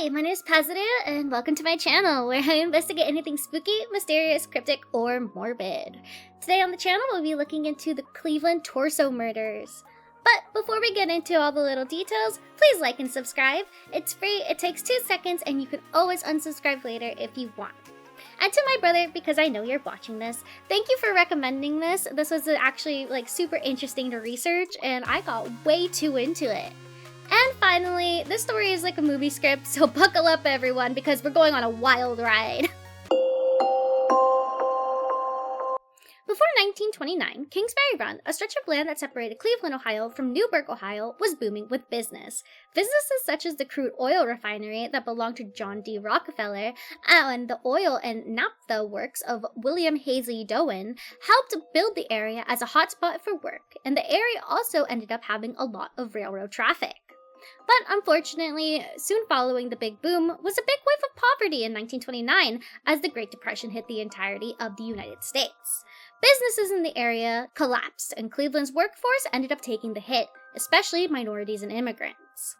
Hi, my name is Pazuru, and welcome to my channel, where I investigate anything spooky, mysterious, cryptic, or morbid. Today on the channel, we'll be looking into the Cleveland torso murders. But before we get into all the little details, please like and subscribe. It's free, it takes 2 seconds, and you can always unsubscribe later if you want. And to my brother, because I know you're watching this, thank you for recommending this. This was actually super interesting to research, and I got way too into it. And finally, this story is like a movie script, so buckle up everyone, because we're going on a wild ride. Before 1929, Kingsbury Run, a stretch of land that separated Cleveland, Ohio from Newburgh, Ohio, was booming with business. Businesses such as the crude oil refinery that belonged to John D. Rockefeller and the oil and naphtha works of William Hazley Doane helped build the area as a hotspot for work, and the area also ended up having a lot of railroad traffic. But unfortunately, soon following the big boom was a big wave of poverty in 1929 as the Great Depression hit the entirety of the United States. Businesses in the area collapsed, and Cleveland's workforce ended up taking the hit, especially minorities and immigrants.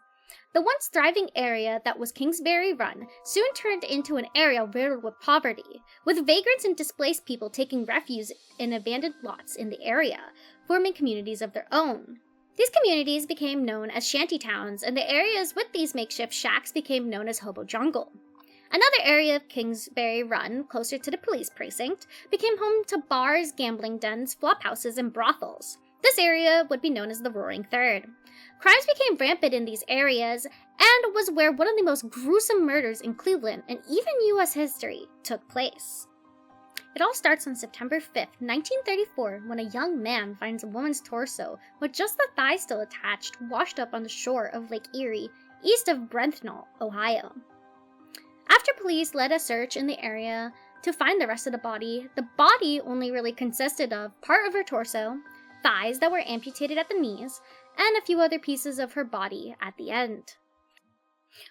The once thriving area that was Kingsbury Run soon turned into an area riddled with poverty, with vagrants and displaced people taking refuge in abandoned lots in the area, forming communities of their own. These communities became known as shanty towns, and the areas with these makeshift shacks became known as Hobo Jungle. Another area of Kingsbury Run, closer to the police precinct, became home to bars, gambling dens, flophouses, and brothels. This area would be known as the Roaring Third. Crimes became rampant in these areas, and was where one of the most gruesome murders in Cleveland and even U.S. history took place. It all starts on September 5th, 1934, when a young man finds a woman's torso with just the thigh still attached, washed up on the shore of Lake Erie, east of Brentnall, Ohio. After police led a search in the area to find the rest of the body only really consisted of part of her torso, thighs that were amputated at the knees, and a few other pieces of her body at the end.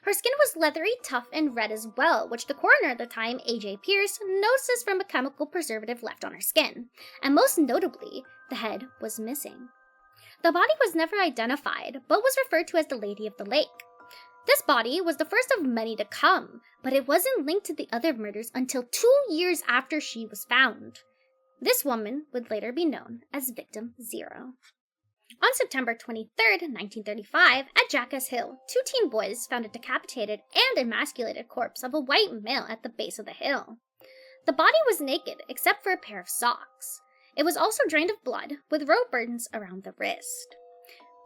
Her skin was leathery, tough, and red as well, which the coroner at the time, A.J. Pierce, noticed from a chemical preservative left on her skin, and most notably, the head was missing. The body was never identified, but was referred to as the Lady of the Lake. This body was the first of many to come, but it wasn't linked to the other murders until 2 years after she was found. This woman would later be known as Victim Zero. On September 23, 1935, at Jackass Hill, 2 teen boys found a decapitated and emasculated corpse of a white male at the base of the hill. The body was naked except for a pair of socks. It was also drained of blood, with rope burns around the wrist.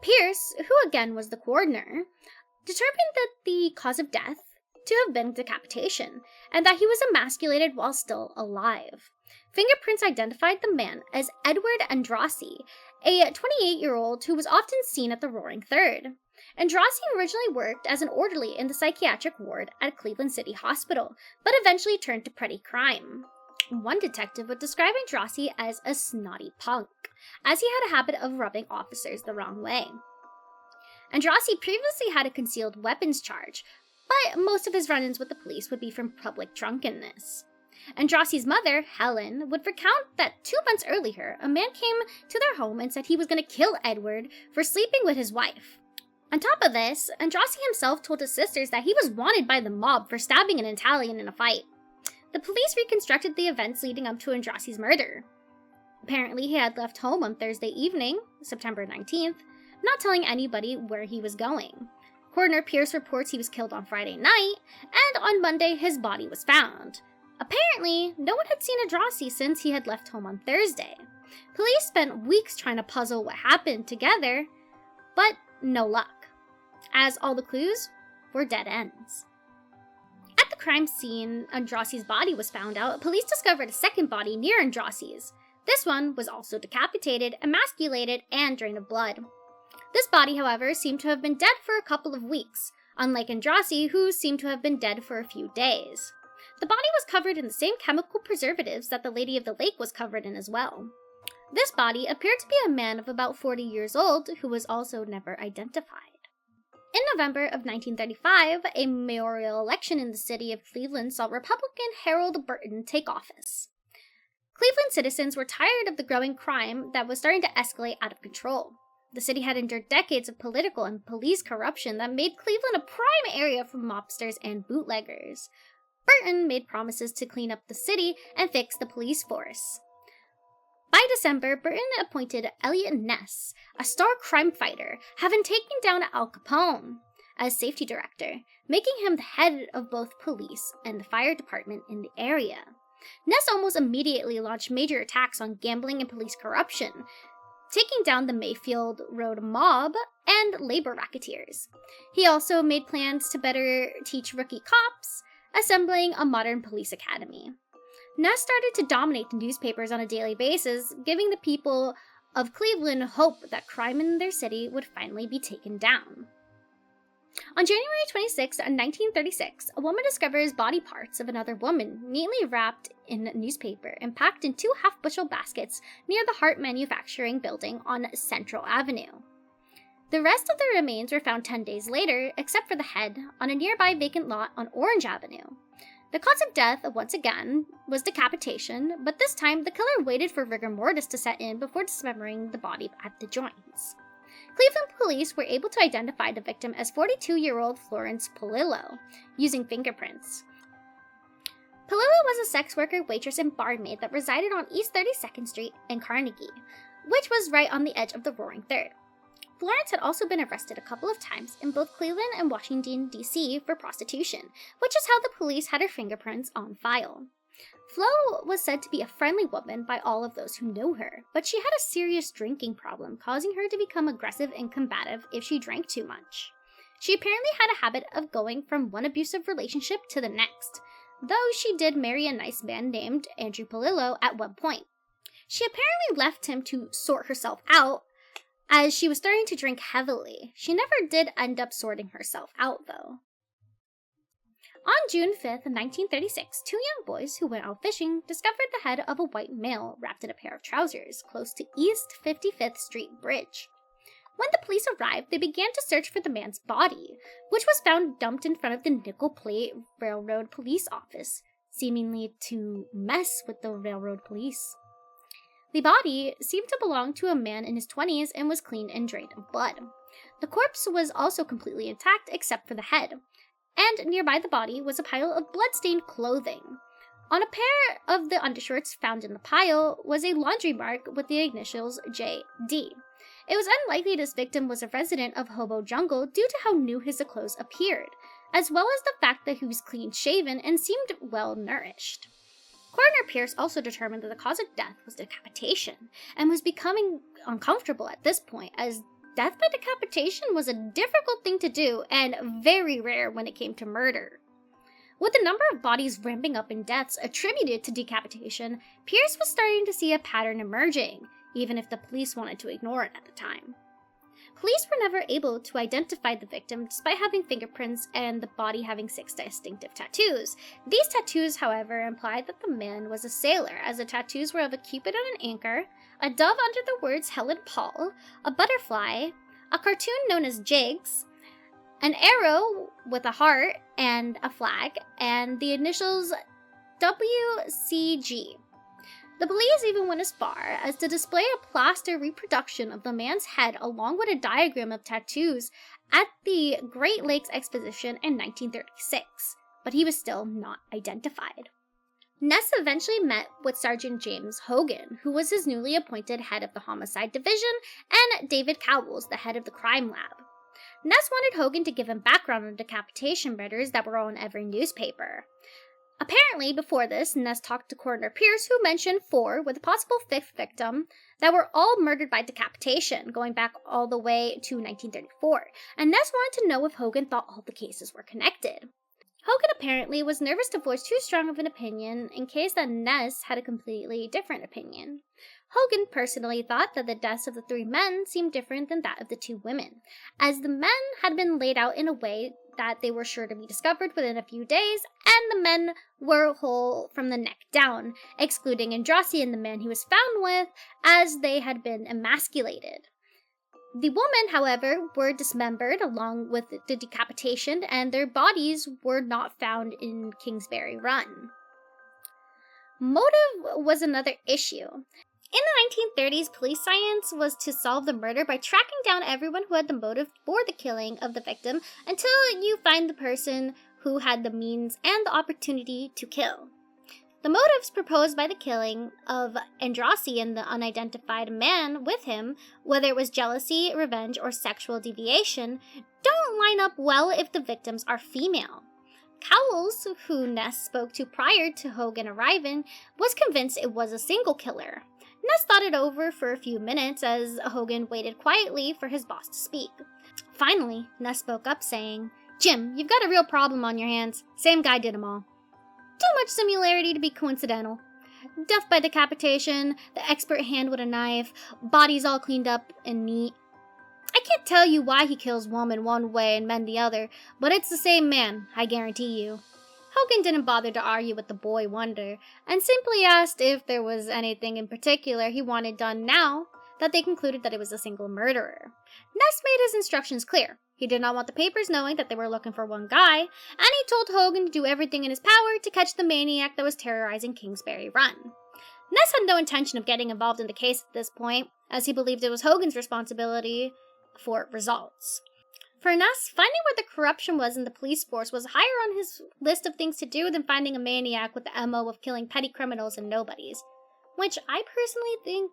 Pierce, who again was the coroner, determined that the cause of death to have been decapitation, and that he was emasculated while still alive. Fingerprints identified the man as Edward Andrassy, a 28-year-old who was often seen at the Roaring Third. Andrassy originally worked as an orderly in the psychiatric ward at Cleveland City Hospital, but eventually turned to petty crime. One detective would describe Andrassy as a snotty punk, as he had a habit of rubbing officers the wrong way. Andrassy previously had a concealed weapons charge, but most of his run-ins with the police would be from public drunkenness. Andrassy's mother, Helen, would recount that 2 months earlier, a man came to their home and said he was going to kill Edward for sleeping with his wife. On top of this, Andrassy himself told his sisters that he was wanted by the mob for stabbing an Italian in a fight. The police reconstructed the events leading up to Andrassy's murder. Apparently, he had left home on Thursday evening, September 19th, not telling anybody where he was going. Coroner Pierce reports he was killed on Friday night, and on Monday his body was found. Apparently, no one had seen Andrassy since he had left home on Thursday. Police spent weeks trying to puzzle what happened together, but no luck, as all the clues were dead ends. At the crime scene Andrassy's body was found out, police discovered a second body near Andrassy's. This one was also decapitated, emasculated, and drained of blood. This body, however, seemed to have been dead for a couple of weeks, unlike Andrassy, who seemed to have been dead for a few days. The body was covered in the same chemical preservatives that the Lady of the Lake was covered in as well. This body appeared to be a man of about 40 years old, who was also never identified. In November of 1935, a mayoral election in the city of Cleveland saw Republican Harold Burton take office. Cleveland citizens were tired of the growing crime that was starting to escalate out of control. The city had endured decades of political and police corruption that made Cleveland a prime area for mobsters and bootleggers. Burton made promises to clean up the city and fix the police force. By December, Burton appointed Elliot Ness, a star crime fighter, having taken down Al Capone, as safety director, making him the head of both police and the fire department in the area. Ness almost immediately launched major attacks on gambling and police corruption, taking down the Mayfield Road mob and labor racketeers. He also made plans to better teach rookie cops, assembling a modern police academy. Ness started to dominate the newspapers on a daily basis, giving the people of Cleveland hope that crime in their city would finally be taken down. On January 26, 1936, a woman discovers body parts of another woman neatly wrapped in newspaper and packed in 2 half-bushel baskets near the Hart Manufacturing Building on Central Avenue. The rest of the remains were found 10 days later, except for the head, on a nearby vacant lot on Orange Avenue. The cause of death, once again, was decapitation, but this time the killer waited for rigor mortis to set in before dismembering the body at the joints. Cleveland police were able to identify the victim as 42-year-old Florence Polillo, using fingerprints. Polillo was a sex worker, waitress, and barmaid that resided on East 32nd Street in Carnegie, which was right on the edge of the Roaring Third. Florence had also been arrested a couple of times in both Cleveland and Washington, D.C. for prostitution, which is how the police had her fingerprints on file. Flo was said to be a friendly woman by all of those who know her, but she had a serious drinking problem, causing her to become aggressive and combative if she drank too much. She apparently had a habit of going from one abusive relationship to the next, though she did marry a nice man named Andrew Polillo at one point. She apparently left him to sort herself out, as she was starting to drink heavily. She never did end up sorting herself out, though. On June 5th, 1936, 2 young boys who went out fishing discovered the head of a white male wrapped in a pair of trousers close to East 55th Street Bridge. When the police arrived, they began to search for the man's body, which was found dumped in front of the Nickel Plate Railroad Police Office, seemingly to mess with the railroad police. The body seemed to belong to a man in his 20s and was clean and drained of blood. The corpse was also completely intact except for the head, and nearby the body was a pile of blood-stained clothing. On a pair of the undershirts found in the pile was a laundry mark with the initials J.D. It was unlikely this victim was a resident of Hobo Jungle due to how new his clothes appeared, as well as the fact that he was clean-shaven and seemed well-nourished. Coroner Pierce also determined that the cause of death was decapitation, and was becoming uncomfortable at this point, as death by decapitation was a difficult thing to do and very rare when it came to murder. With the number of bodies ramping up in deaths attributed to decapitation, Pierce was starting to see a pattern emerging, even if the police wanted to ignore it at the time. Police were never able to identify the victim despite having fingerprints and the body having 6 distinctive tattoos. These tattoos, however, implied that the man was a sailor, as the tattoos were of a cupid on an anchor, a dove under the words Helen Paul, a butterfly, a cartoon known as Jigs, an arrow with a heart and a flag, and the initials WCG. The police even went as far as to display a plaster reproduction of the man's head along with a diagram of tattoos at the Great Lakes Exposition in 1936, but he was still not identified. Ness eventually met with Sergeant James Hogan, who was his newly appointed head of the Homicide Division, and David Cowles, the head of the Crime Lab. Ness wanted Hogan to give him background on decapitation murders that were on every newspaper. Apparently, before this, Ness talked to Coroner Pierce, who mentioned 4, with a possible 5th victim, that were all murdered by decapitation, going back all the way to 1934, and Ness wanted to know if Hogan thought all the cases were connected. Hogan apparently was nervous to voice too strong of an opinion in case that Ness had a completely different opinion. Hogan personally thought that the deaths of the 3 men seemed different than that of the 2 women, as the men had been laid out in a way that they were sure to be discovered within a few days, and the men were whole from the neck down, excluding Andrassi, the man he was found with, as they had been emasculated. The women, however, were dismembered along with the decapitation, and their bodies were not found in Kingsbury Run. Motive was another issue. In the 1930s, police science was to solve the murder by tracking down everyone who had the motive for the killing of the victim until you find the person who had the means and the opportunity to kill. The motives proposed by the killing of Andrassi and the unidentified man with him, whether it was jealousy, revenge, or sexual deviation, don't line up well if the victims are female. Cowles, who Ness spoke to prior to Hogan arriving, was convinced it was a single killer. Ness thought it over for a few minutes as Hogan waited quietly for his boss to speak. Finally, Ness spoke up saying, "Jim, you've got a real problem on your hands. Same guy did them all. Too much similarity to be coincidental. Death by decapitation, the expert hand with a knife, bodies all cleaned up and neat. I can't tell you why he kills women one way and men the other, but it's the same man, I guarantee you." Hogan didn't bother to argue with the boy wonder, and simply asked if there was anything in particular he wanted done now that they concluded that it was a single murderer. Ness made his instructions clear. He did not want the papers knowing that they were looking for one guy, and he told Hogan to do everything in his power to catch the maniac that was terrorizing Kingsbury Run. Ness had no intention of getting involved in the case at this point, as he believed it was Hogan's responsibility for results. For Ness, finding where the corruption was in the police force was higher on his list of things to do than finding a maniac with the MO of killing petty criminals and nobodies, which I personally think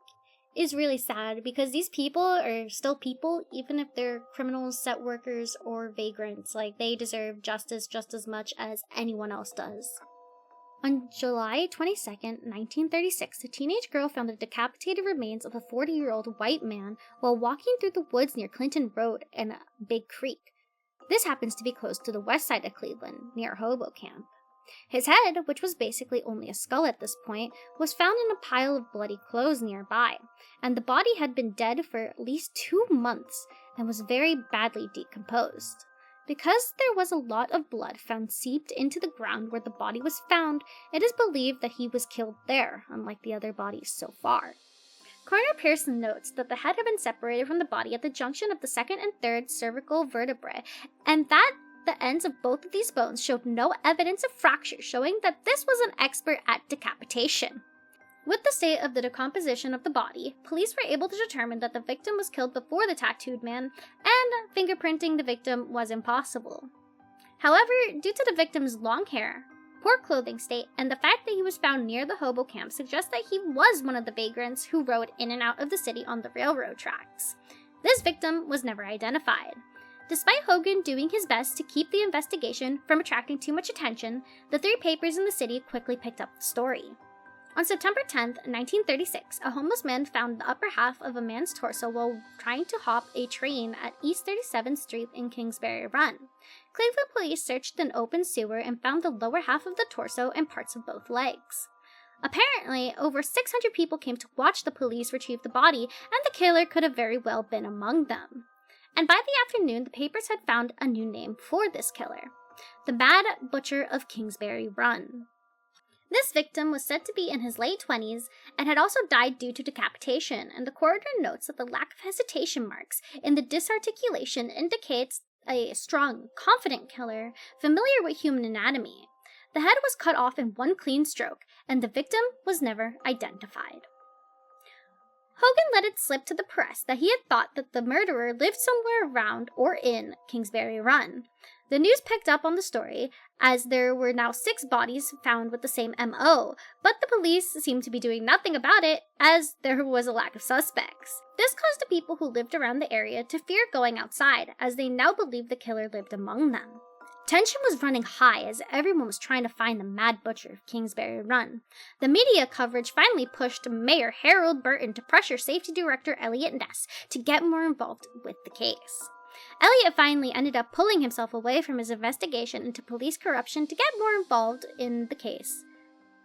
is really sad because these people are still people, even if they're criminals, set workers, or vagrants. Like, they deserve justice just as much as anyone else does. On July 22nd, 1936, a teenage girl found the decapitated remains of a 40-year-old white man while walking through the woods near Clinton Road and a big creek. This happens to be close to the west side of Cleveland, near Hobo Camp. His head, which was basically only a skull at this point, was found in a pile of bloody clothes nearby, and the body had been dead for at least 2 months and was very badly decomposed. Because there was a lot of blood found seeped into the ground where the body was found, it is believed that he was killed there, unlike the other bodies so far. Coroner Pearson notes that the head had been separated from the body at the junction of the second and third cervical vertebrae, and that the ends of both of these bones showed no evidence of fracture, showing that this was an expert at decapitation. With the state of the decomposition of the body, police were able to determine that the victim was killed before the tattooed man, and fingerprinting the victim was impossible. However, due to the victim's long hair, poor clothing state, and the fact that he was found near the hobo camp suggests that he was one of the vagrants who rode in and out of the city on the railroad tracks. This victim was never identified. Despite Hogan doing his best to keep the investigation from attracting too much attention, the 3 papers in the city quickly picked up the story. On September 10, 1936, a homeless man found the upper half of a man's torso while trying to hop a train at East 37th Street in Kingsbury Run. Cleveland police searched an open sewer and found the lower half of the torso and parts of both legs. Apparently, over 600 people came to watch the police retrieve the body, and the killer could have very well been among them. And by the afternoon, the papers had found a new name for this killer: the Mad Butcher of Kingsbury Run. This victim was said to be in his late 20s and had also died due to decapitation, and the coroner notes that the lack of hesitation marks in the disarticulation indicates a strong, confident killer familiar with human anatomy. The head was cut off in one clean stroke, and the victim was never identified. Hogan let it slip to the press that he had thought that the murderer lived somewhere around or in Kingsbury Run. The news picked up on the story, as there were now 6 bodies found with the same MO, but the police seemed to be doing nothing about it, as there was a lack of suspects. This caused the people who lived around the area to fear going outside, as they now believed the killer lived among them. Tension was running high as everyone was trying to find the Mad Butcher of Kingsbury Run. The media coverage finally pushed Mayor Harold Burton to pressure Safety Director Elliot Ness to get more involved with the case. Elliot finally ended up pulling himself away from his investigation into police corruption to get more involved in the case.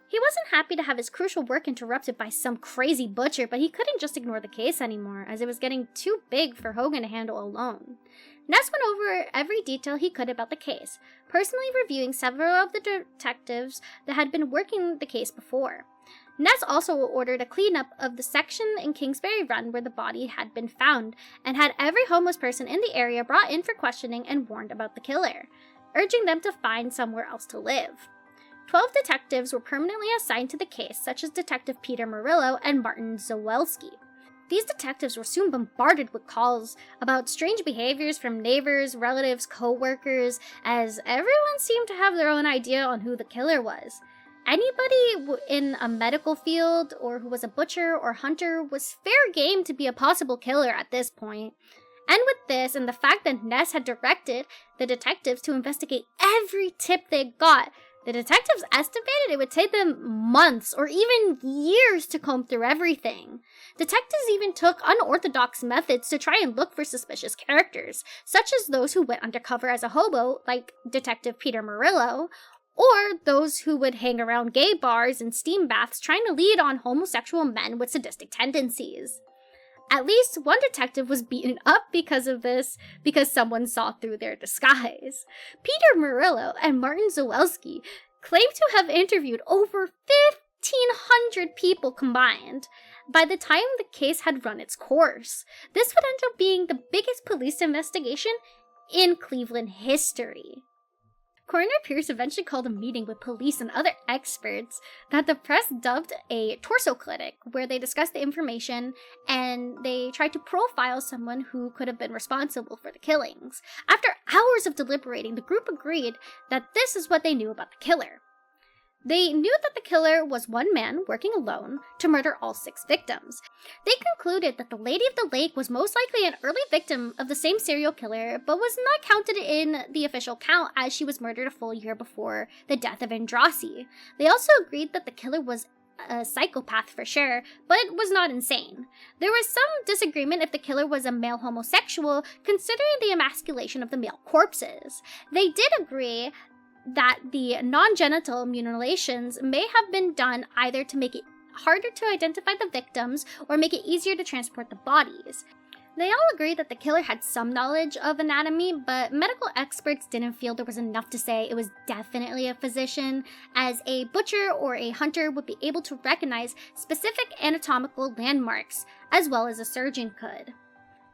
He wasn't happy to have his crucial work interrupted by some crazy butcher, but he couldn't just ignore the case anymore, as it was getting too big for Hogan to handle alone. Ness went over every detail he could about the case, personally reviewing several of the detectives that had been working the case before. Ness also ordered a cleanup of the section in Kingsbury Run where the body had been found, and had every homeless person in the area brought in for questioning and warned about the killer, urging them to find somewhere else to live. 12 detectives were permanently assigned to the case, such as Detective Peter Murillo and Martin Zawelski. These detectives were soon bombarded with calls about strange behaviors from neighbors, relatives, co-workers, as everyone seemed to have their own idea on who the killer was. Anybody in a medical field or who was a butcher or hunter was fair game to be a possible killer at this point. And with this and the fact that Ness had directed the detectives to investigate every tip they got, the detectives estimated it would take them months or even years to comb through everything. Detectives even took unorthodox methods to try and look for suspicious characters, such as those who went undercover as a hobo, like Detective Peter Murillo, or those who would hang around gay bars and steam baths trying to lead on homosexual men with sadistic tendencies. At least one detective was beaten up because of this, because someone saw through their disguise. Peter Murillo and Martin Zawelski claimed to have interviewed over 1,500 people combined by the time the case had run its course. This would end up being the biggest police investigation in Cleveland history. Coroner Pierce eventually called a meeting with police and other experts that the press dubbed a torso clinic, where they discussed the information and they tried to profile someone who could have been responsible for the killings. After hours of deliberating, the group agreed that this is what they knew about the killer. They knew that the killer was one man working alone to murder all 6 victims. They concluded that the Lady of the Lake was most likely an early victim of the same serial killer, but was not counted in the official count as she was murdered a full year before the death of Andrassi. They also agreed that the killer was a psychopath for sure, but was not insane. There was some disagreement if the killer was a male homosexual, considering the emasculation of the male corpses. They did agree that the non-genital mutilations may have been done either to make it harder to identify the victims or make it easier to transport the bodies. They all agreed that the killer had some knowledge of anatomy, but medical experts didn't feel there was enough to say it was definitely a physician, as a butcher or a hunter would be able to recognize specific anatomical landmarks, as well as a surgeon could.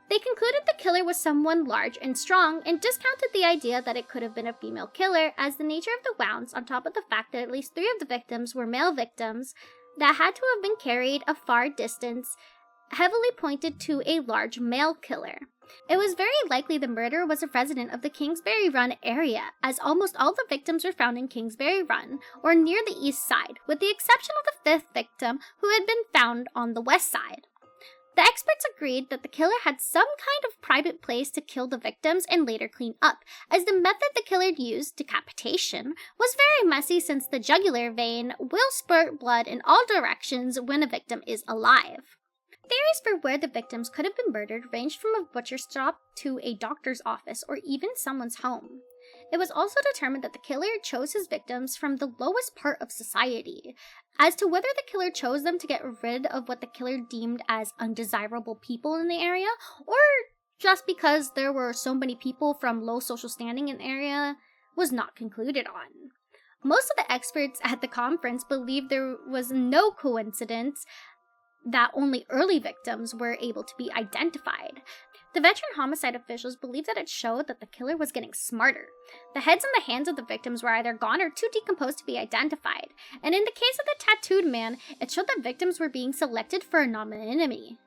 They concluded the killer was someone large and strong and discounted the idea that it could have been a female killer, as the nature of the wounds, on top of the fact that at least 3 of the victims were male victims that had to have been carried a far distance, heavily pointed to a large male killer. It was very likely the murderer was a resident of the Kingsbury Run area, as almost all the victims were found in Kingsbury Run or near the east side, with the exception of the 5th victim who had been found on the west side. The experts agreed that the killer had some kind of private place to kill the victims and later clean up, as the method the killer used, decapitation, was very messy since the jugular vein will spurt blood in all directions when a victim is alive. Theories for where the victims could have been murdered ranged from a butcher shop to a doctor's office or even someone's home. It was also determined that the killer chose his victims from the lowest part of society. As to whether the killer chose them to get rid of what the killer deemed as undesirable people in the area, or just because there were so many people from low social standing in the area, was not concluded on. Most of the experts at the conference believed there was no coincidence that only early victims were able to be identified. The veteran homicide officials believed that it showed that the killer was getting smarter. The heads and the hands of the victims were either gone or too decomposed to be identified, and in the case of the tattooed man, it showed that victims were being selected for anonymity.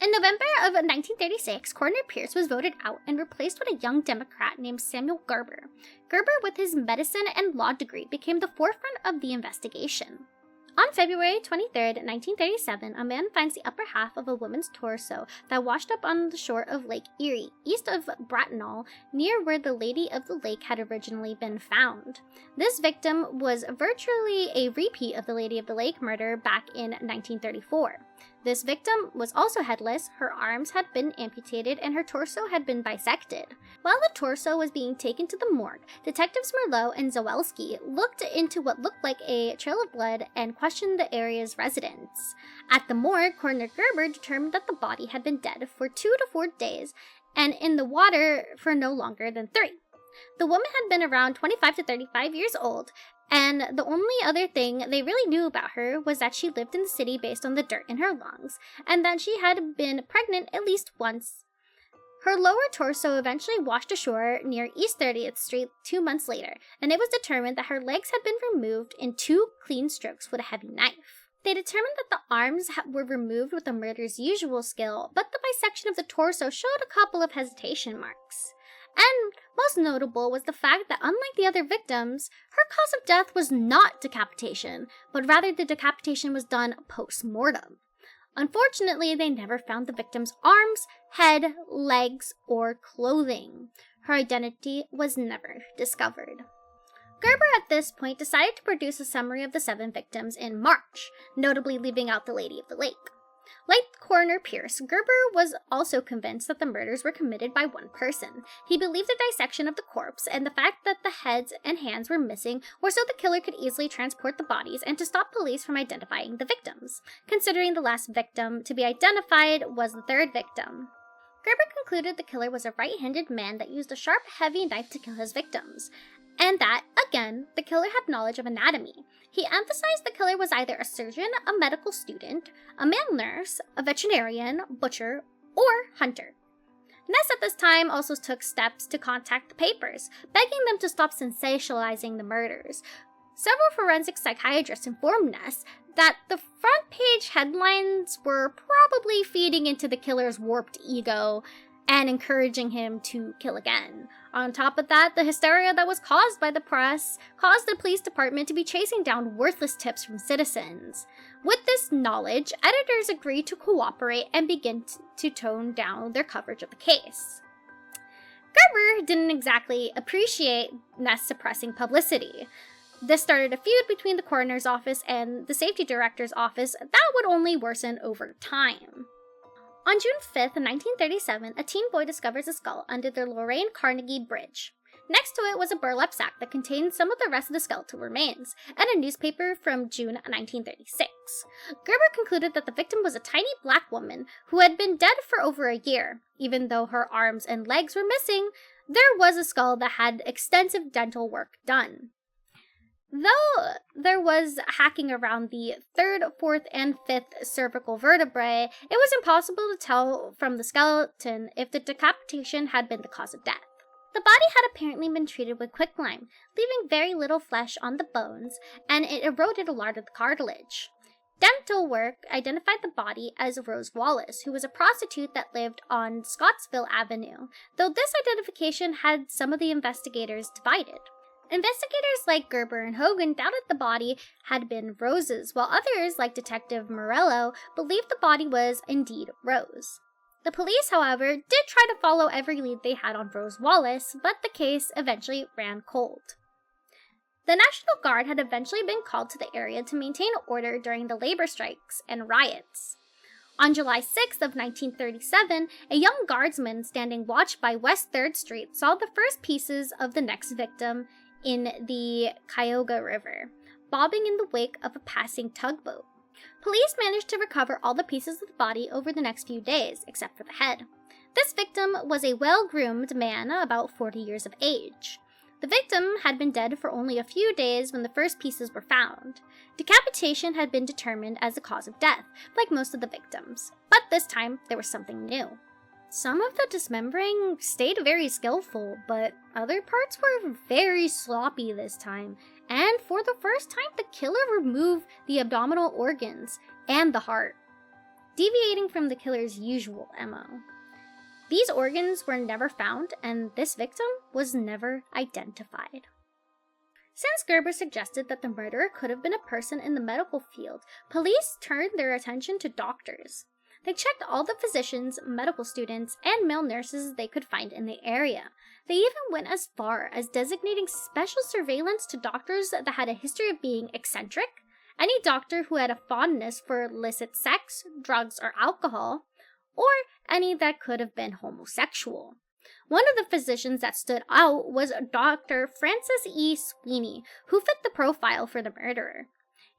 In November of 1936, Coroner Pierce was voted out and replaced with a young Democrat named Samuel Gerber. Gerber, with his medicine and law degree, became the forefront of the investigation. On February 23, 1937, a man finds the upper half of a woman's torso that washed up on the shore of Lake Erie, east of Bracknell, near where the Lady of the Lake had originally been found. This victim was virtually a repeat of the Lady of the Lake murder back in 1934. This victim was also headless, her arms had been amputated, and her torso had been bisected. While the torso was being taken to the morgue, Detectives Merlot and Zawelski looked into what looked like a trail of blood and questioned the area's residents. At the morgue, Coroner Gerber determined that the body had been dead for 2 to 4 days and in the water for no longer than 3. The woman had been around 25 to 35 years old, and the only other thing they really knew about her was that she lived in the city based on the dirt in her lungs, and that she had been pregnant at least once. Her lower torso eventually washed ashore near East 30th Street 2 months later, and it was determined that her legs had been removed in 2 clean strokes with a heavy knife. They determined that the arms were removed with the murder's usual skill, but the bisection of the torso showed a couple of hesitation marks. And most notable was the fact that unlike the other victims, her cause of death was not decapitation, but rather the decapitation was done post-mortem. Unfortunately, they never found the victim's arms, head, legs, or clothing. Her identity was never discovered. Gerber at this point decided to produce a summary of the 7 victims in March, notably leaving out the Lady of the Lake. Like Coroner Pierce, Gerber was also convinced that the murders were committed by one person. He believed the dissection of the corpse and the fact that the heads and hands were missing were so the killer could easily transport the bodies and to stop police from identifying the victims, considering the last victim to be identified was the 3rd victim. Gerber concluded the killer was a right-handed man that used a sharp, heavy knife to kill his victims, and that, again, the killer had knowledge of anatomy. He emphasized the killer was either a surgeon, a medical student, a male nurse, a veterinarian, butcher, or hunter. Ness at this time also took steps to contact the papers, begging them to stop sensationalizing the murders. Several forensic psychiatrists informed Ness that the front page headlines were probably feeding into the killer's warped ego and encouraging him to kill again. On top of that, the hysteria that was caused by the press caused the police department to be chasing down worthless tips from citizens. With this knowledge, editors agreed to cooperate and begin to tone down their coverage of the case. Gerber didn't exactly appreciate Ness suppressing publicity. This started a feud between the coroner's office and the safety director's office that would only worsen over time. On June 5th, 1937, a teen boy discovers a skull under the Lorraine Carnegie Bridge. Next to it was a burlap sack that contained some of the rest of the skeletal remains, and a newspaper from June 1936. Gerber concluded that the victim was a tiny black woman who had been dead for over a year. Even though her arms and legs were missing, there was a skull that had extensive dental work done. Though there was hacking around the 3rd, 4th, and 5th cervical vertebrae, it was impossible to tell from the skeleton if the decapitation had been the cause of death. The body had apparently been treated with quicklime, leaving very little flesh on the bones, and it eroded a lot of the cartilage. Dental work identified the body as Rose Wallace, who was a prostitute that lived on Scottsville Avenue, though this identification had some of the investigators divided. Investigators like Gerber and Hogan doubted the body had been Rose's, while others, like Detective Morello, believed the body was indeed Rose. The police, however, did try to follow every lead they had on Rose Wallace, but the case eventually ran cold. The National Guard had eventually been called to the area to maintain order during the labor strikes and riots. On July 6th of 1937, a young guardsman standing watch by West 3rd Street saw the first pieces of the next victim in the Cuyahoga River, bobbing in the wake of a passing tugboat. Police managed to recover all the pieces of the body over the next few days, except for the head. This victim was a well-groomed man about 40 years of age. The victim had been dead for only a few days when the first pieces were found. Decapitation had been determined as the cause of death, like most of the victims, but this time there was something new. Some of the dismembering stayed very skillful, but other parts were very sloppy this time, and for the first time the killer removed the abdominal organs and the heart, deviating from the killer's usual MO. These organs were never found, and this victim was never identified. Since Gerber suggested that the murderer could have been a person in the medical field, police turned their attention to doctors. They checked all the physicians, medical students, and male nurses they could find in the area. They even went as far as designating special surveillance to doctors that had a history of being eccentric, any doctor who had a fondness for illicit sex, drugs, or alcohol, or any that could have been homosexual. One of the physicians that stood out was Dr. Francis E. Sweeney, who fit the profile for the murderer.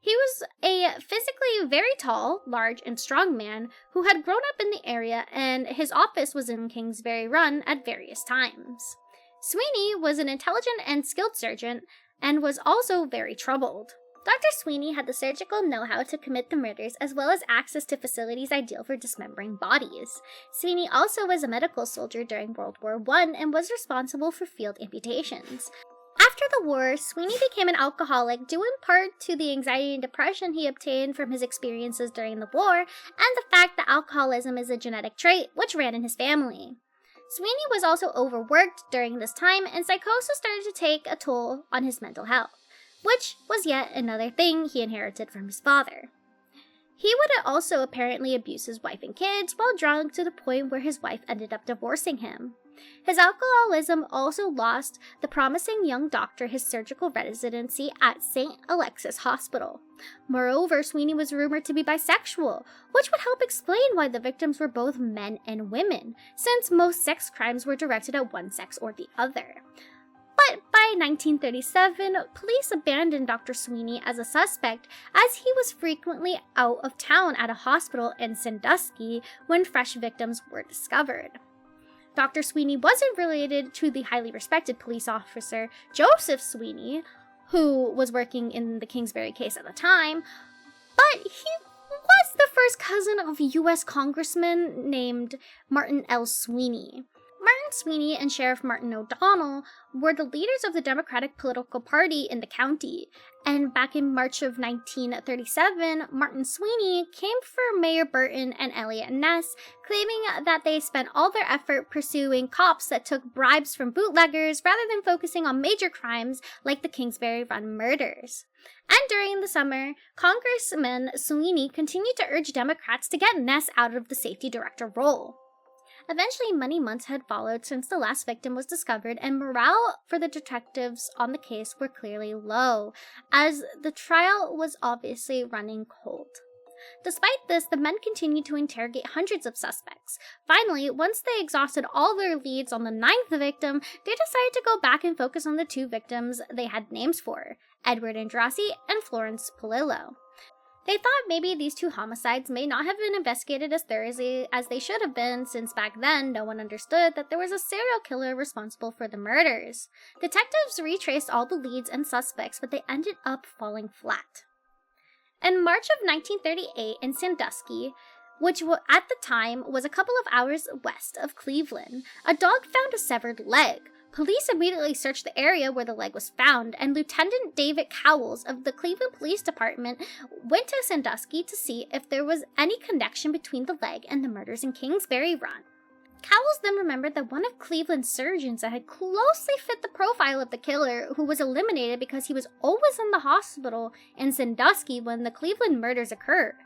He was a physically very tall, large, and strong man who had grown up in the area, and his office was in Kingsbury Run at various times. Sweeney was an intelligent and skilled surgeon and was also very troubled. Dr. Sweeney had the surgical know-how to commit the murders as well as access to facilities ideal for dismembering bodies. Sweeney also was a medical soldier during World War I and was responsible for field amputations. After the war, Sweeney became an alcoholic due in part to the anxiety and depression he obtained from his experiences during the war and the fact that alcoholism is a genetic trait which ran in his family. Sweeney was also overworked during this time, and psychosis started to take a toll on his mental health, which was yet another thing he inherited from his father. He would also apparently abuse his wife and kids while drunk to the point where his wife ended up divorcing him. His alcoholism also lost the promising young doctor his surgical residency at St. Alexis Hospital. Moreover, Sweeney was rumored to be bisexual, which would help explain why the victims were both men and women, since most sex crimes were directed at one sex or the other. But by 1937, police abandoned Dr. Sweeney as a suspect as he was frequently out of town at a hospital in Sandusky when fresh victims were discovered. Dr. Sweeney wasn't related to the highly respected police officer Joseph Sweeney, who was working in the Kingsbury case at the time, but he was the first cousin of a U.S. congressman named Martin L. Sweeney. Martin Sweeney and Sheriff Martin O'Donnell were the leaders of the Democratic political party in the county, and back in March of 1937, Martin Sweeney came for Mayor Burton and Elliot Ness, claiming that they spent all their effort pursuing cops that took bribes from bootleggers rather than focusing on major crimes like the Kingsbury Run murders. And during the summer, Congressman Sweeney continued to urge Democrats to get Ness out of the safety director role. Eventually, many months had followed since the last victim was discovered, and morale for the detectives on the case were clearly low, as the trial was obviously running cold. Despite this, the men continued to interrogate hundreds of suspects. Finally, once they exhausted all their leads on the 9th victim, they decided to go back and focus on the 2 victims they had names for, Edward Andrassy and Florence Polillo. They thought maybe these 2 homicides may not have been investigated as thoroughly as they should have been, since back then no one understood that there was a serial killer responsible for the murders. Detectives retraced all the leads and suspects, but they ended up falling flat. In March of 1938 in Sandusky, which at the time was a couple of hours west of Cleveland, a dog found a severed leg. Police immediately searched the area where the leg was found, and Lieutenant David Cowles of the Cleveland Police Department went to Sandusky to see if there was any connection between the leg and the murders in Kingsbury Run. Cowles then remembered that one of Cleveland's surgeons that had closely fit the profile of the killer, who was eliminated because he was always in the hospital in Sandusky when the Cleveland murders occurred.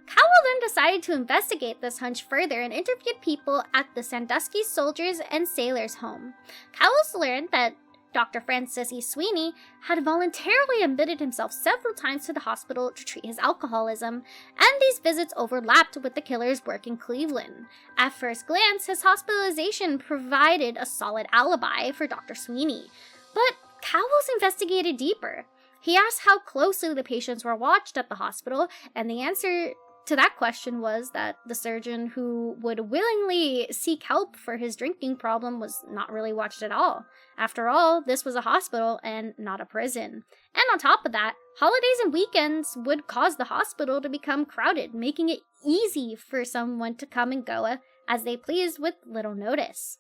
Cowell then decided to investigate this hunch further and interviewed people at the Sandusky Soldiers and Sailors Home. Cowles learned that Dr. Francis E. Sweeney had voluntarily admitted himself several times to the hospital to treat his alcoholism, and these visits overlapped with the killer's work in Cleveland. At first glance, his hospitalization provided a solid alibi for Dr. Sweeney, but Cowles investigated deeper. He asked how closely the patients were watched at the hospital, and the answer to that question was that the surgeon who would willingly seek help for his drinking problem was not really watched at all. After all, this was a hospital and not a prison. And on top of that, holidays and weekends would cause the hospital to become crowded, making it easy for someone to come and go as they pleased with little notice.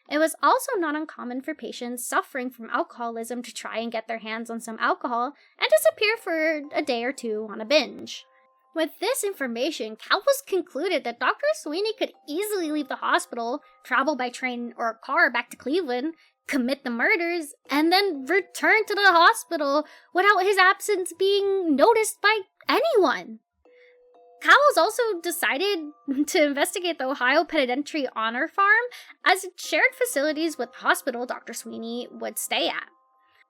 It was also not uncommon for patients suffering from alcoholism to try and get their hands on some alcohol and disappear for a day or 2 on a binge. With this information, Cowles concluded that Dr. Sweeney could easily leave the hospital, travel by train or car back to Cleveland, commit the murders, and then return to the hospital without his absence being noticed by anyone. Cowles also decided to investigate the Ohio Penitentiary Honor Farm, as it shared facilities with the hospital Dr. Sweeney would stay at.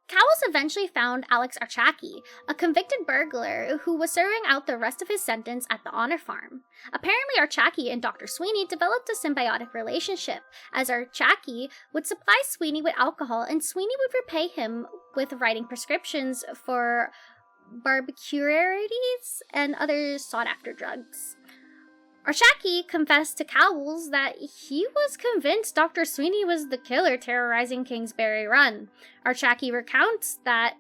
Cowles eventually found Alex Archaki, a convicted burglar who was serving out the rest of his sentence at the Honor Farm. Apparently, Archaki and Dr. Sweeney developed a symbiotic relationship, as Archaki would supply Sweeney with alcohol and Sweeney would repay him with writing prescriptions for barbiturates and other sought-after drugs. Archaki confessed to Cowles that he was convinced Dr. Sweeney was the killer terrorizing Kingsbury Run. Archaki recounts that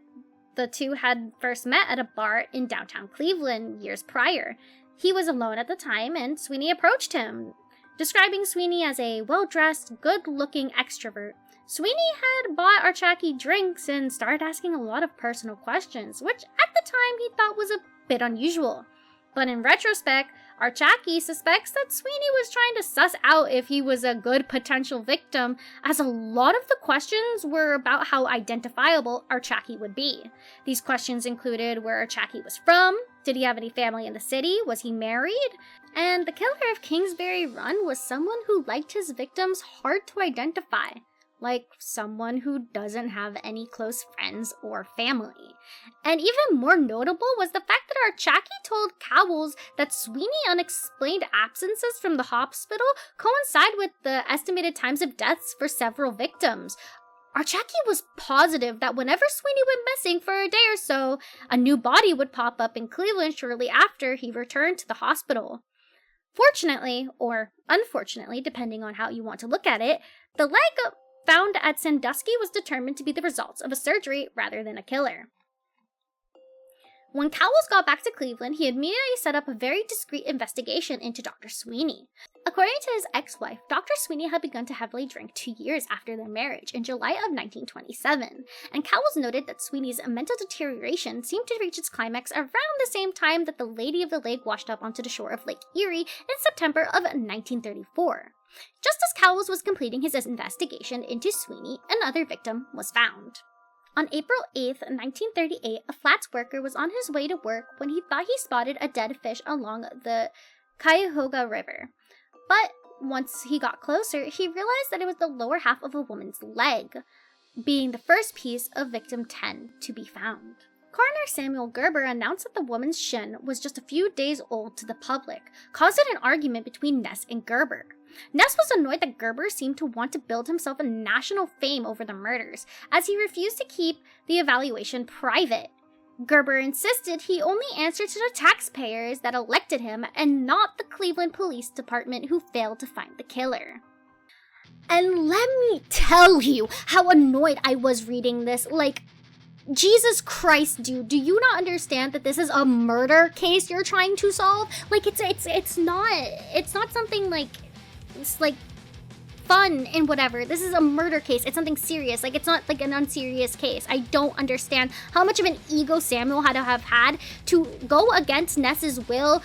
The two had first met at a bar in downtown Cleveland years prior. He was alone at the time, and Sweeney approached him, describing Sweeney as a well-dressed, good-looking extrovert. Sweeney had bought Archaki drinks and started asking a lot of personal questions, which at the time he thought was a bit unusual. But in retrospect, Archaki suspects that Sweeney was trying to suss out if he was a good potential victim, as a lot of the questions were about how identifiable Archaki would be. These questions included where Archaki was from, did he have any family in the city, was he married, and the killer of Kingsbury Run was someone who liked his victims hard to identify, like someone who doesn't have any close friends or family. And even more notable was the fact that Archaki told Cowles that Sweeney's unexplained absences from the hospital coincide with the estimated times of deaths for several victims. Archaki was positive that whenever Sweeney went missing for a day or so, a new body would pop up in Cleveland shortly after he returned to the hospital. Fortunately, or unfortunately, depending on how you want to look at it, the leg found at Sandusky was determined to be the results of a surgery rather than a killer. When Cowles got back to Cleveland, he immediately set up a very discreet investigation into Dr. Sweeney. According to his ex-wife, Dr. Sweeney had begun to heavily drink 2 years after their marriage, in July of 1927, and Cowles noted that Sweeney's mental deterioration seemed to reach its climax around the same time that the Lady of the Lake washed up onto the shore of Lake Erie in September of 1934. Just as Cowles was completing his investigation into Sweeney, another victim was found. On April 8, 1938, a flats worker was on his way to work when he thought he spotted a dead fish along the Cuyahoga River. But once he got closer, he realized that it was the lower half of a woman's leg, being the first piece of victim 10 to be found. Coroner Samuel Gerber announced that the woman's shin was just a few days old to the public, causing an argument between Ness and Gerber. Ness was annoyed that Gerber seemed to want to build himself a national fame over the murders, as he refused to keep the evaluation private. Gerber insisted he only answered to the taxpayers that elected him and not the Cleveland Police Department who failed to find the killer. And let me tell you how annoyed I was reading this. Like, Jesus Christ, dude, do you not understand that this is a murder case you're trying to solve? Like, it's not something like, it's like fun and whatever. This is a murder case. It's something serious. Like, it's not like an unserious case. I don't understand how much of an ego Samuel had to have had to go against Ness's will,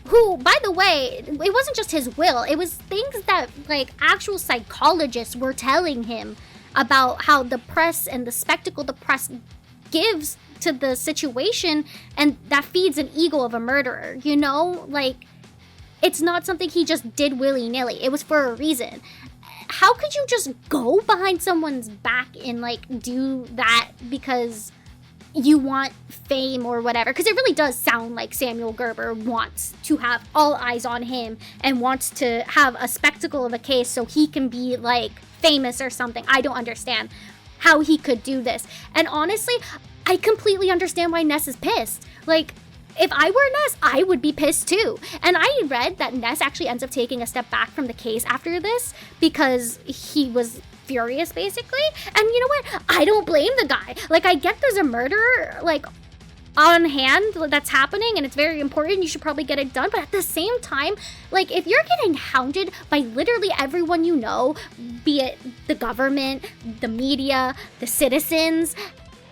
who, by the way, it wasn't just his will. It was things that, like, actual psychologists were telling him about how the press and the spectacle the press gives to the situation, and that feeds an ego of a murderer, you know? Like, it's not something he just did willy-nilly. It was for a reason. How could you just go behind someone's back and, like, do that because you want fame or whatever? Because it really does sound like Samuel Gerber wants to have all eyes on him and wants to have a spectacle of a case so he can be, like, famous or something. I don't understand how he could do this. And honestly, I completely understand why Ness is pissed. Like, if I were Ness, I would be pissed too. And I read that Ness actually ends up taking a step back from the case after this because he was furious, basically. And you know what? I don't blame the guy. Like, I get there's a murder, like, on hand that's happening and it's very important. You should probably get it done. But at the same time, like, if you're getting hounded by literally everyone you know, be it the government, the media, the citizens,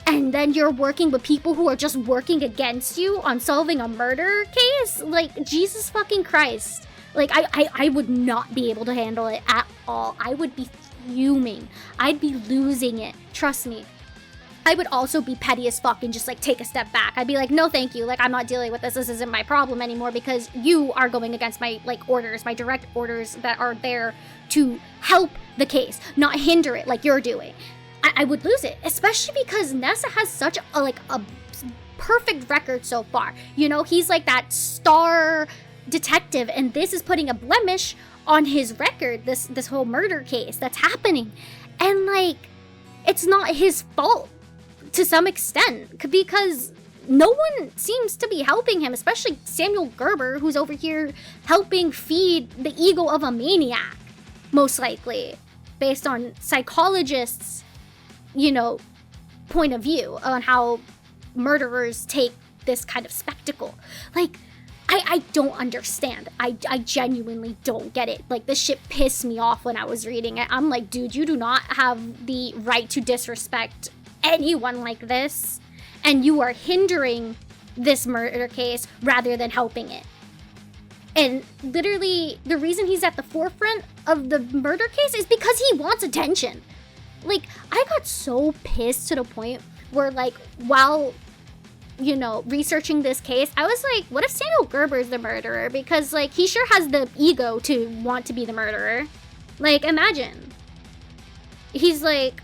and then you're working with people who are just working against you on solving a murder case, like, Jesus fucking Christ. Like, I would not be able to handle it at all. I would be fuming. I'd be losing it. Trust me. I would also be petty as fuck and just, like, take a step back. I'd be like, no, thank you. Like, I'm not dealing with this. This isn't my problem anymore because you are going against my, like, orders, my direct orders that are there to help the case, not hinder it like you're doing. I would lose it, especially because Nessa has such a perfect record so far. You know, he's like that star detective, and this is putting a blemish on his record, this whole murder case that's happening. And, like, it's not his fault to some extent, because no one seems to be helping him, especially Samuel Gerber, who's over here helping feed the ego of a maniac, most likely, based on psychologists, you know, point of view on how murderers take this kind of spectacle. Like, I don't understand. I genuinely don't get it. Like, this shit pissed me off when I was reading it. I'm like, dude, you do not have the right to disrespect anyone like this. And you are hindering this murder case rather than helping it. And literally, the reason he's at the forefront of the murder case is because he wants attention. Like, I got so pissed to the point where, like, while, you know, researching this case, I was like, what if Samuel Gerber's the murderer? Because, like, he sure has the ego to want to be the murderer. Like, imagine. He's, like,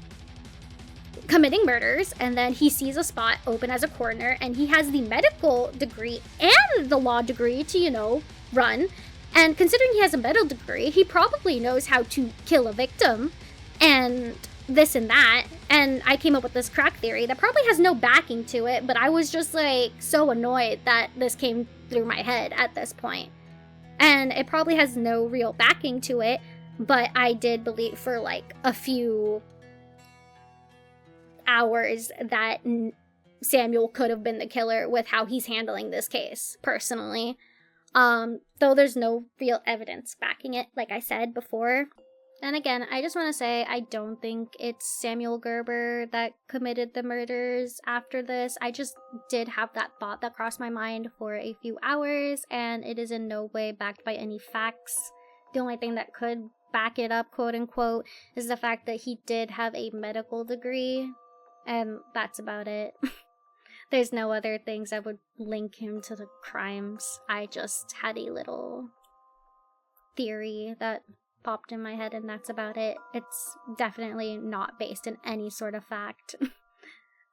committing murders, and then he sees a spot open as a coroner, and he has the medical degree and the law degree to, you know, run. And considering he has a medical degree, he probably knows how to kill a victim, and this and that. And I came up with this crack theory that probably has no backing to it, but I was just, like, so annoyed that this came through my head at this point. And it probably has no real backing to it, but I did believe for, like, a few hours that Samuel could have been the killer with how he's handling this case, personally. Though there's no real evidence backing it, like I said before. And again, I just want to say, I don't think it's Samuel Gerber that committed the murders after this. I just did have that thought that crossed my mind for a few hours, and it is in no way backed by any facts. The only thing that could back it up, quote unquote, is the fact that he did have a medical degree, and that's about it. There's no other things that would link him to the crimes. I just had a little theory that popped in my head, and that's about it. It's definitely not based in any sort of fact.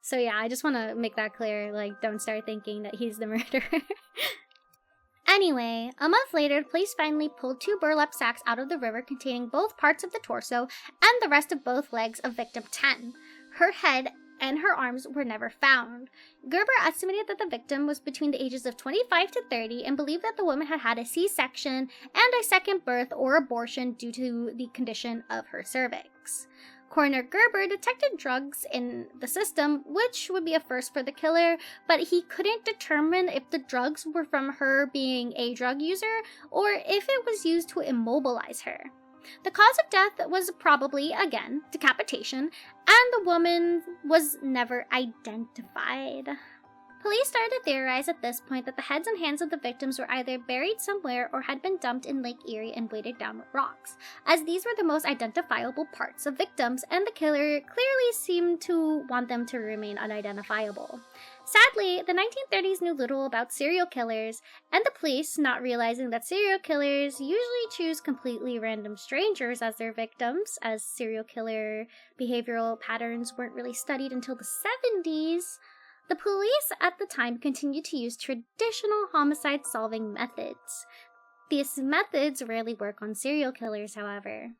So yeah, I just want to make that clear. Like, don't start thinking that he's the murderer. Anyway, a month later, the police finally pulled 2 burlap sacks out of the river containing both parts of the torso and the rest of both legs of victim 10. Her head and her arms were never found. Gerber estimated that the victim was between the ages of 25 to 30 and believed that the woman had had a C-section and a second birth or abortion due to the condition of her cervix. Coroner Gerber detected drugs in the system, which would be a first for the killer, but he couldn't determine if the drugs were from her being a drug user or if it was used to immobilize her. The cause of death was probably, again, decapitation, and the woman was never identified. Police started to theorize at this point that the heads and hands of the victims were either buried somewhere or had been dumped in Lake Erie and weighted down with rocks, as these were the most identifiable parts of victims, and the killer clearly seemed to want them to remain unidentifiable. Sadly, the 1930s knew little about serial killers, and the police, not realizing that serial killers usually choose completely random strangers as their victims, as serial killer behavioral patterns weren't really studied until the 70s, the police at the time continued to use traditional homicide-solving methods. These methods rarely work on serial killers, however.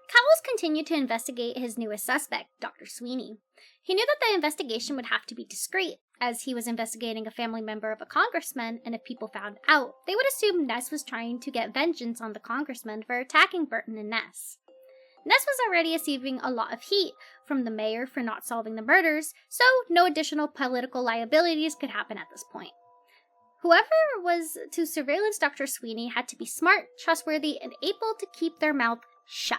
Cowles continued to investigate his newest suspect, Dr. Sweeney. He knew that the investigation would have to be discreet, as he was investigating a family member of a congressman, and if people found out, they would assume Ness was trying to get vengeance on the congressman for attacking Burton and Ness. Ness was already receiving a lot of heat from the mayor for not solving the murders, so no additional political liabilities could happen at this point. Whoever was to surveillance Dr. Sweeney had to be smart, trustworthy, and able to keep their mouth shut.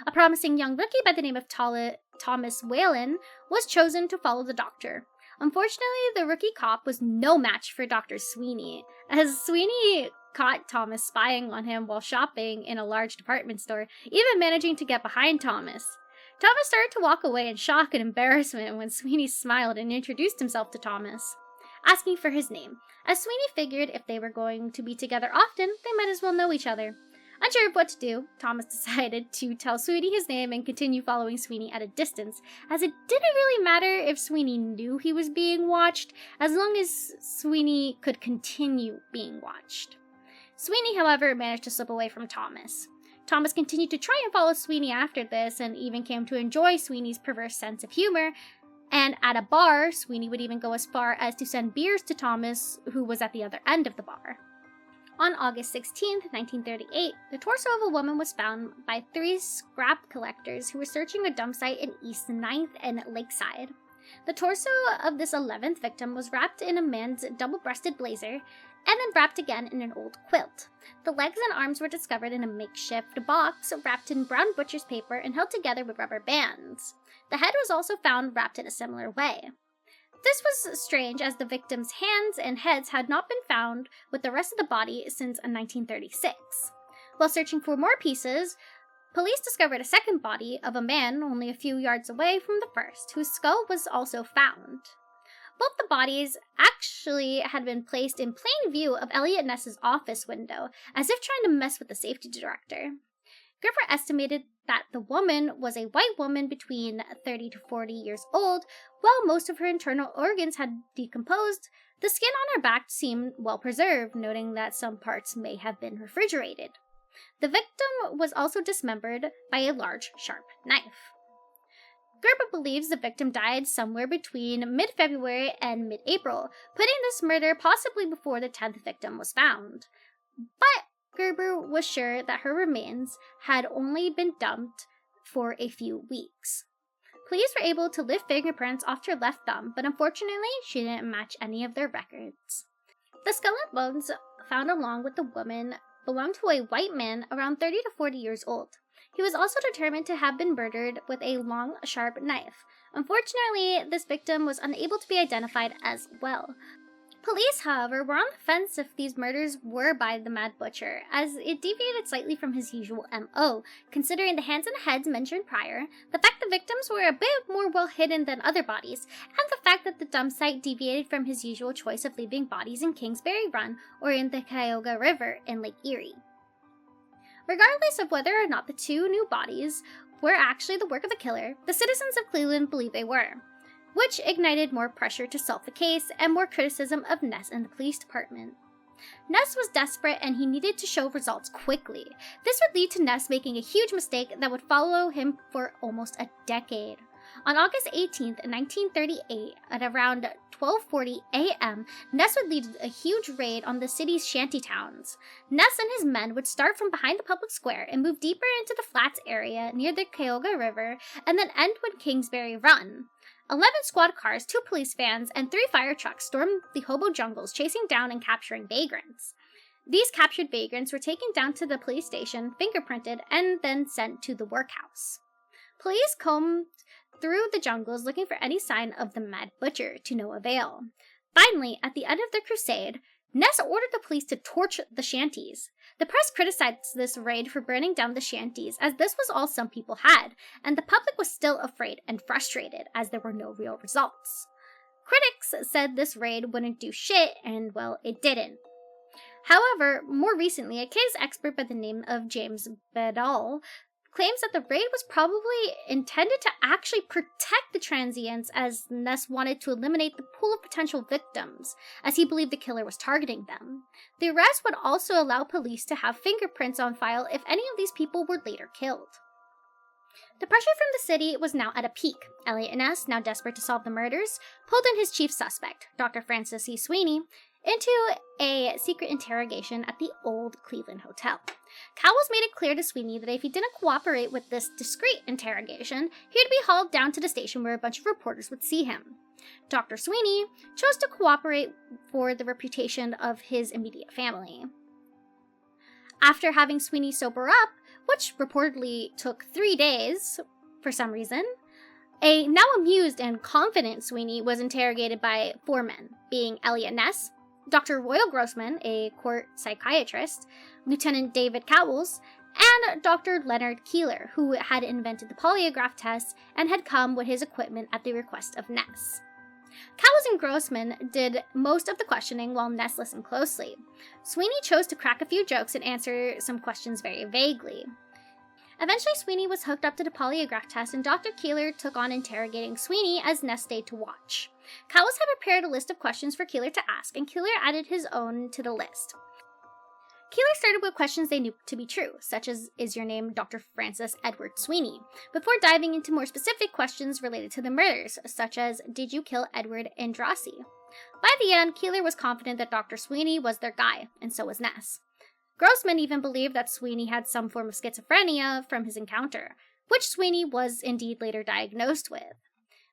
A promising young rookie by the name of Thomas Whalen was chosen to follow the doctor. Unfortunately, the rookie cop was no match for Dr. Sweeney, as Sweeney caught Thomas spying on him while shopping in a large department store, even managing to get behind Thomas. Thomas started to walk away in shock and embarrassment when Sweeney smiled and introduced himself to Thomas, asking for his name, as Sweeney figured if they were going to be together often, they might as well know each other. Unsure of what to do, Thomas decided to tell Sweeney his name and continue following Sweeney at a distance, as it didn't really matter if Sweeney knew he was being watched, as long as Sweeney could continue being watched. Sweeney, however, managed to slip away from Thomas. Thomas continued to try and follow Sweeney after this, and even came to enjoy Sweeney's perverse sense of humor, and at a bar, Sweeney would even go as far as to send beers to Thomas, who was at the other end of the bar. On August 16, 1938, the torso of a woman was found by 3 scrap collectors who were searching a dump site in East 9th and Lakeside. The torso of this 11th victim was wrapped in a man's double-breasted blazer and then wrapped again in an old quilt. The legs and arms were discovered in a makeshift box wrapped in brown butcher's paper and held together with rubber bands. The head was also found wrapped in a similar way. This was strange, as the victim's hands and heads had not been found with the rest of the body since 1936. While searching for more pieces, police discovered a second body of a man only a few yards away from the first, whose skull was also found. Both the bodies actually had been placed in plain view of Elliot Ness's office window, as if trying to mess with the safety director. Gerber estimated that the woman was a white woman between 30 to 40 years old. While most of her internal organs had decomposed, the skin on her back seemed well preserved, noting that some parts may have been refrigerated. The victim was also dismembered by a large, sharp knife. Gerber believes the victim died somewhere between mid-February and mid-April, putting this murder possibly before the 10th victim was found. But Gerber was sure that her remains had only been dumped for a few weeks. Police were able to lift fingerprints off her left thumb, but unfortunately, she didn't match any of their records. The skull and bones found along with the woman belonged to a white man around 30 to 40 years old. He was also determined to have been murdered with a long, sharp knife. Unfortunately, this victim was unable to be identified as well. Police, however, were on the fence if these murders were by the Mad Butcher, as it deviated slightly from his usual MO, considering the hands and heads mentioned prior, the fact the victims were a bit more well hidden than other bodies, and the fact that the dump site deviated from his usual choice of leaving bodies in Kingsbury Run or in the Cuyahoga River in Lake Erie. Regardless of whether or not the two new bodies were actually the work of the killer, the citizens of Cleveland believed they were, which ignited more pressure to solve the case and more criticism of Ness and the police department. Ness was desperate and he needed to show results quickly. This would lead to Ness making a huge mistake that would follow him for almost a decade. On August 18, 1938, at around 12:40 a.m., Ness would lead a huge raid on the city's shantytowns. Ness and his men would start from behind the public square and move deeper into the flats area near the Cuyahoga River, and then end with Kingsbury Run. 11 squad cars, 2 police vans, and 3 fire trucks stormed the hobo jungles, chasing down and capturing vagrants. These captured vagrants were taken down to the police station, fingerprinted, and then sent to the workhouse. Police combed through the jungles looking for any sign of the Mad Butcher, to no avail. Finally, at the end of their crusade, Ness ordered the police to torch the shanties. The press criticized this raid for burning down the shanties, as this was all some people had, and the public was still afraid and frustrated, as there were no real results. Critics said this raid wouldn't do shit, and well, it didn't. However, more recently, a case expert by the name of James Bedall claims that the raid was probably intended to actually protect the transients, as Ness wanted to eliminate the pool of potential victims, as he believed the killer was targeting them. The arrest would also allow police to have fingerprints on file if any of these people were later killed. The pressure from the city was now at a peak. Elliot Ness, now desperate to solve the murders, pulled in his chief suspect, Dr. Francis C. Sweeney, into a secret interrogation at the old Cleveland Hotel. Cowles made it clear to Sweeney that if he didn't cooperate with this discreet interrogation, he'd be hauled down to the station where a bunch of reporters would see him. Dr. Sweeney chose to cooperate for the reputation of his immediate family. After having Sweeney sober up, which reportedly took 3 days for some reason, a now amused and confident Sweeney was interrogated by 4 men, being Elliot Ness, Dr. Royal Grossman, a court psychiatrist, Lieutenant David Cowles, and Dr. Leonard Keeler, who had invented the polygraph test and had come with his equipment at the request of Ness. Cowles and Grossman did most of the questioning while Ness listened closely. Sweeney chose to crack a few jokes and answer some questions very vaguely. Eventually, Sweeney was hooked up to the polygraph test, and Dr. Keeler took on interrogating Sweeney as Ness stayed to watch. Cowles had prepared a list of questions for Keeler to ask, and Keeler added his own to the list. Keeler started with questions they knew to be true, such as, "Is your name Dr. Francis Edward Sweeney?" before diving into more specific questions related to the murders, such as, "Did you kill Edward Andrassi?" By the end, Keeler was confident that Dr. Sweeney was their guy, and so was Ness. Grossman even believed that Sweeney had some form of schizophrenia from his encounter, which Sweeney was indeed later diagnosed with.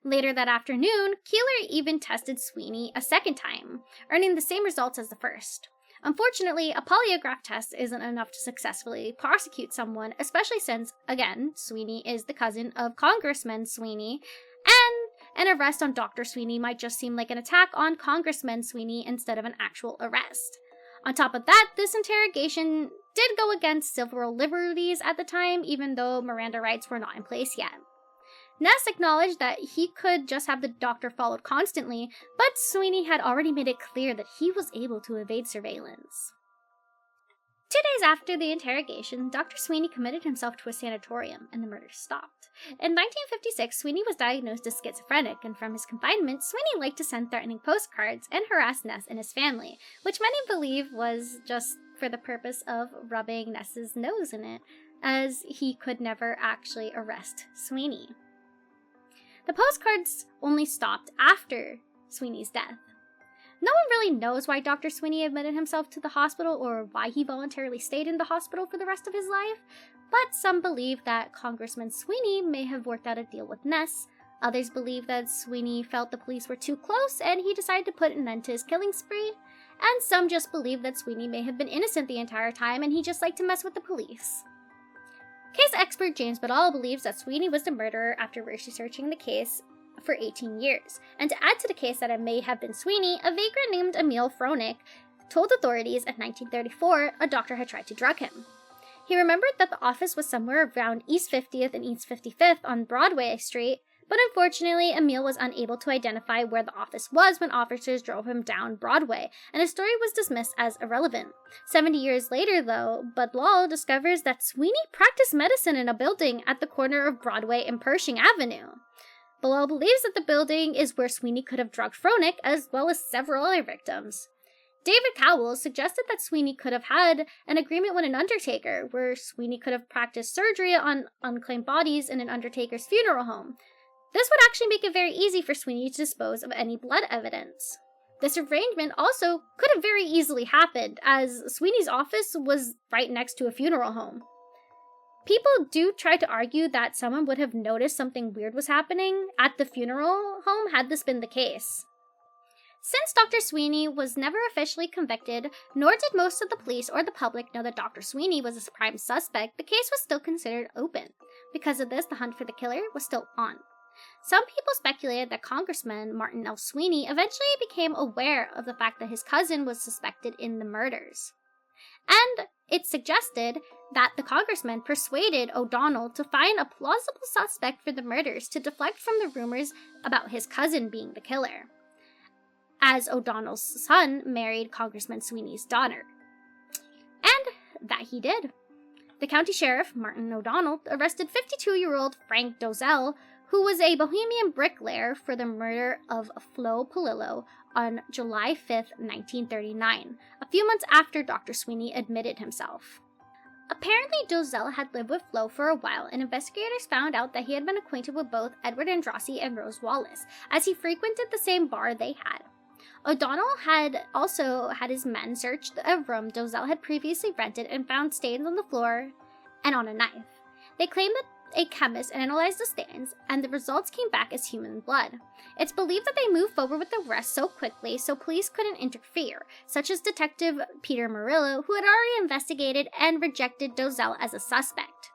Later that afternoon, Keeler even tested Sweeney a second time, earning the same results as the first. Unfortunately, a polygraph test isn't enough to successfully prosecute someone, especially since, again, Sweeney is the cousin of Congressman Sweeney, and an arrest on Dr. Sweeney might just seem like an attack on Congressman Sweeney instead of an actual arrest. On top of that, this interrogation did go against civil liberties at the time, even though Miranda rights were not in place yet. Ness acknowledged that he could just have the doctor followed constantly, but Sweeney had already made it clear that he was able to evade surveillance. 2 days after the interrogation, Dr. Sweeney committed himself to a sanatorium, and the murder stopped. In 1956, Sweeney was diagnosed as schizophrenic, and from his confinement, Sweeney liked to send threatening postcards and harass Ness and his family, which many believe was just for the purpose of rubbing Ness's nose in it, as he could never actually arrest Sweeney. The postcards only stopped after Sweeney's death. No one really knows why Dr. Sweeney admitted himself to the hospital or why he voluntarily stayed in the hospital for the rest of his life, but some believe that Congressman Sweeney may have worked out a deal with Ness. Others believe that Sweeney felt the police were too close and he decided to put an end to his killing spree, and some just believe that Sweeney may have been innocent the entire time and he just liked to mess with the police. Case expert James Badal believes that Sweeney was the murderer after researching the case for 18 years. And to add to the case that it may have been Sweeney, a vagrant named Emil Fronek told authorities in 1934 a doctor had tried to drug him. He remembered that the office was somewhere around East 50th and East 55th on Broadway Street, but unfortunately, Emil was unable to identify where the office was when officers drove him down Broadway, and his story was dismissed as irrelevant. 70 years later, though, Badal discovers that Sweeney practiced medicine in a building at the corner of Broadway and Pershing Avenue. Badal believes that the building is where Sweeney could have drugged Fronek, as well as several other victims. David Cowell suggested that Sweeney could have had an agreement with an undertaker, where Sweeney could have practiced surgery on unclaimed bodies in an undertaker's funeral home. This would actually make it very easy for Sweeney to dispose of any blood evidence. This arrangement also could have very easily happened, as Sweeney's office was right next to a funeral home. People do try to argue that someone would have noticed something weird was happening at the funeral home had this been the case. Since Dr. Sweeney was never officially convicted, nor did most of the police or the public know that Dr. Sweeney was a prime suspect, the case was still considered open. Because of this, the hunt for the killer was still on. Some people speculated that Congressman Martin L. Sweeney eventually became aware of the fact that his cousin was suspected in the murders. And it suggested that the congressman persuaded O'Donnell to find a plausible suspect for the murders to deflect from the rumors about his cousin being the killer, as O'Donnell's son married Congressman Sweeney's daughter. And that he did. The county sheriff, Martin O'Donnell, arrested 52-year-old Frank Dozell, who was a Bohemian bricklayer, for the murder of Flo Polillo on July 5, 1939, a few months after Dr. Sweeney admitted himself. Apparently, Dozell had lived with Flo for a while, and investigators found out that he had been acquainted with both Edward Andrassy and Rose Wallace, as he frequented the same bar they had. O'Donnell had also had his men search a room Dozell had previously rented and found stains on the floor and on a knife. They claimed that a chemist analyzed the stains, and the results came back as human blood. It's believed that they moved forward with the arrest so quickly so police couldn't interfere, such as Detective Peter Murillo, who had already investigated and rejected Dozell as a suspect.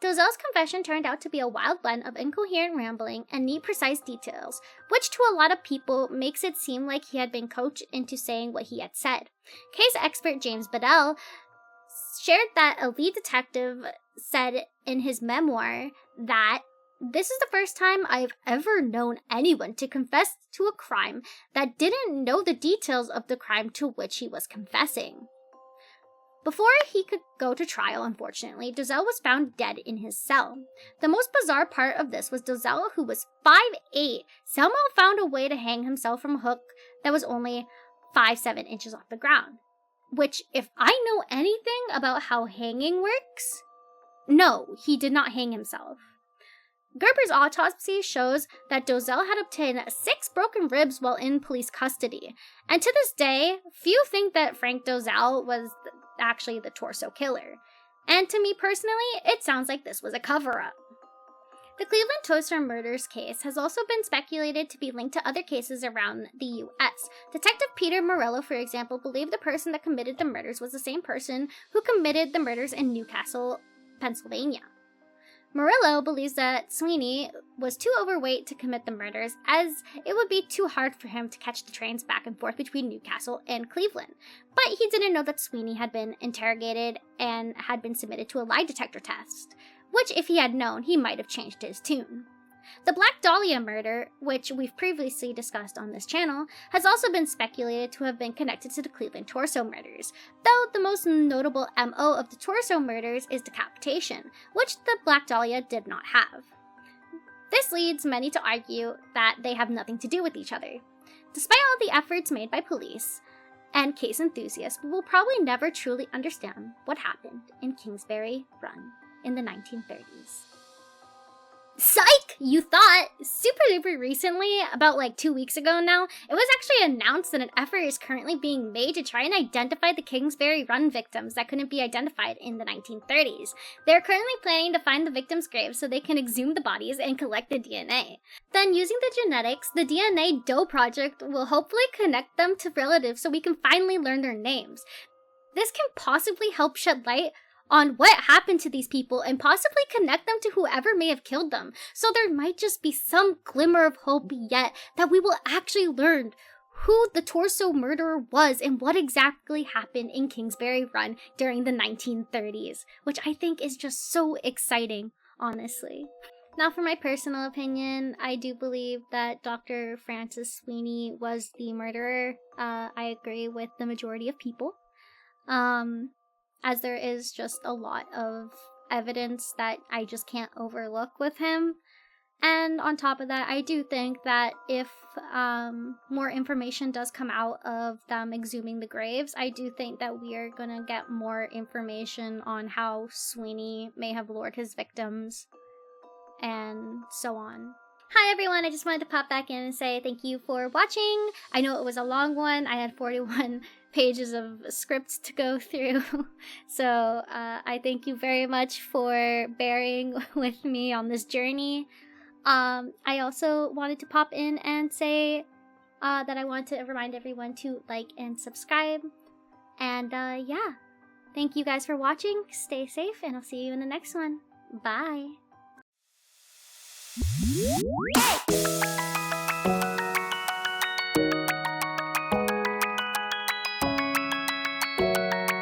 Dozell's confession turned out to be a wild blend of incoherent rambling and neat, precise details, which to a lot of people makes it seem like he had been coached into saying what he had said. Case expert James Badal shared that a lead detective said in his memoir that this is the first time I've ever known anyone to confess to a crime that didn't know the details of the crime to which he was confessing. Before he could go to trial, unfortunately, Dozell was found dead in his cell. The most bizarre part of this was Dozell, who was 5'8", somehow found a way to hang himself from a hook that was only 5-7 inches off the ground. Which, if I know anything about how hanging works, no, he did not hang himself. Gerber's autopsy shows that Dozell had obtained 6 broken ribs while in police custody, and to this day, few think that Frank Dozell was actually the torso killer. And to me personally, it sounds like this was a cover-up. The Cleveland Toaster murders case has also been speculated to be linked to other cases around the U.S. Detective Peter Morello, for example, believed the person that committed the murders was the same person who committed the murders in Newcastle, Pennsylvania. Morello believes that Sweeney was too overweight to commit the murders, as it would be too hard for him to catch the trains back and forth between Newcastle and Cleveland. But he didn't know that Sweeney had been interrogated and had been submitted to a lie detector test, which, if he had known, he might have changed his tune. The Black Dahlia murder, which we've previously discussed on this channel, has also been speculated to have been connected to the Cleveland Torso murders, though the most notable MO of the Torso murders is decapitation, which the Black Dahlia did not have. This leads many to argue that they have nothing to do with each other. Despite all the efforts made by police and case enthusiasts, we will probably never truly understand what happened in Kingsbury Run in the 1930s. Psych! You thought? Super duper recently, about like 2 weeks ago now, it was actually announced that an effort is currently being made to try and identify the Kingsbury Run victims that couldn't be identified in the 1930s. They're currently planning to find the victims' graves so they can exhume the bodies and collect the DNA. Then, using the genetics, the DNA Doe Project will hopefully connect them to relatives so we can finally learn their names. This can possibly help shed light on what happened to these people and possibly connect them to whoever may have killed them. So there might just be some glimmer of hope yet that we will actually learn who the Torso murderer was and what exactly happened in Kingsbury Run during the 1930s, which I think is just so exciting, honestly. Now, for my personal opinion, I do believe that Dr. Francis Sweeney was the murderer. I agree with the majority of people. As there is just a lot of evidence that I just can't overlook with him. And on top of that, I do think that if more information does come out of them exhuming the graves, I do think that we are gonna get more information on how Sweeney may have lured his victims, and so on. Hi everyone, I just wanted to pop back in and say thank you for watching. I know it was a long one. I had 41 pages of scripts to go through. So I thank you very much for bearing with me on this journey. I also wanted to pop in and say that I want to remind everyone to like and subscribe. And yeah, thank you guys for watching. Stay safe and I'll see you in the next one. Bye.